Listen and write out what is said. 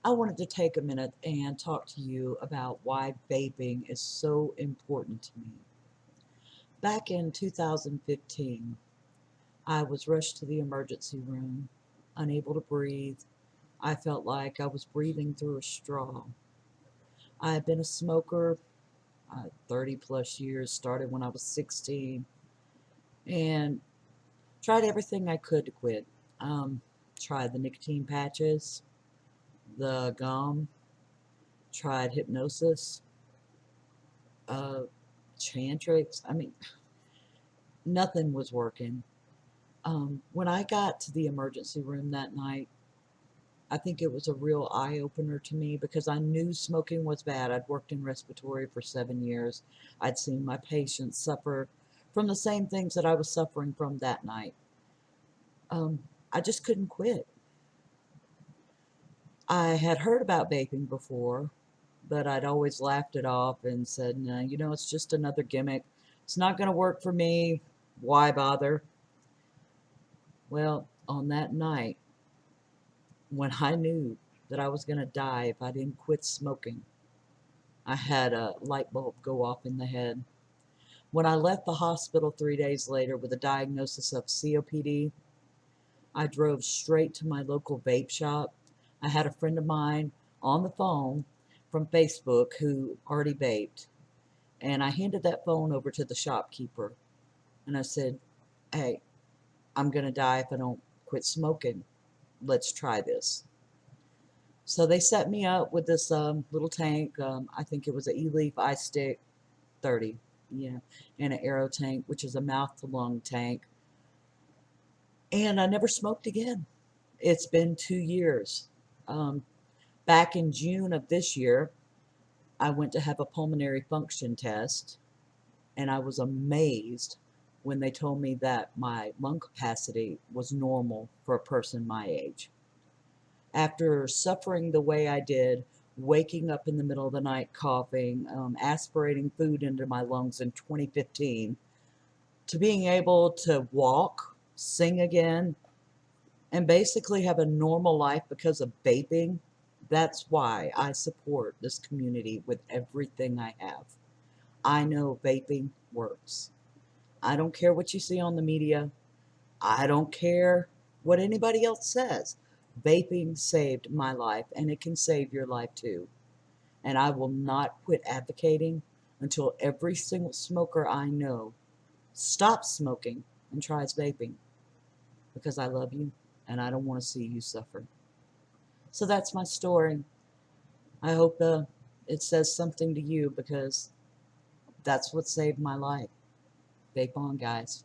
I wanted to take a minute and talk to you about why vaping is so important to me. Back in 2015, I was rushed to the emergency room, unable to breathe. I felt like I was breathing through a straw. I had been a smoker 30 plus years, started when I was 16, and tried everything I could to quit. Um, Tried the nicotine patches, the gum, tried hypnosis, uh, Chantrix. I mean, nothing was working. When I got to the emergency room that night, I think it was a real eye opener to me because I knew smoking was bad. I'd worked in respiratory for 7 years. I'd seen my patients suffer from the same things that I was suffering from that night. Um, I just couldn't quit. I had heard about vaping before, but I'd always laughed it off and said, no, it's just another gimmick. It's not going to work for me. Why bother? Well, on that night, when I knew that I was going to die if I didn't quit smoking, I had a light bulb go off in the head. When I left the hospital 3 days later with a diagnosis of COPD, I drove straight to my local vape shop. I had a friend of mine on the phone from Facebook who already vaped, and I handed that phone over to the shopkeeper, and I said, hey, I'm going to die if I don't quit smoking. Let's try this. So they set me up with this little tank. I think it was an E-Leaf iStick 30, yeah, and an Aero tank, which is a mouth-to-lung tank. And I never smoked again. It's been 2 years. Um, Back in June of this year, I went to have a pulmonary function test, and I was amazed when they told me that my lung capacity was normal for a person my age. After suffering the way I did, waking up in the middle of the night coughing, aspirating food into my lungs in 2015, to being able to walk, sing again, and basically have a normal life because of vaping, that's why I support this community with everything I have. I know vaping works. I don't care what you see on the media. I don't care what anybody else says. Vaping saved my life, and it can save your life too. And I will not quit advocating until every single smoker I know stops smoking and tries vaping, because I love you and I don't want to see you suffer. So that's my story. I hope it says something to you, because that's what saved my life. Vape on, guys.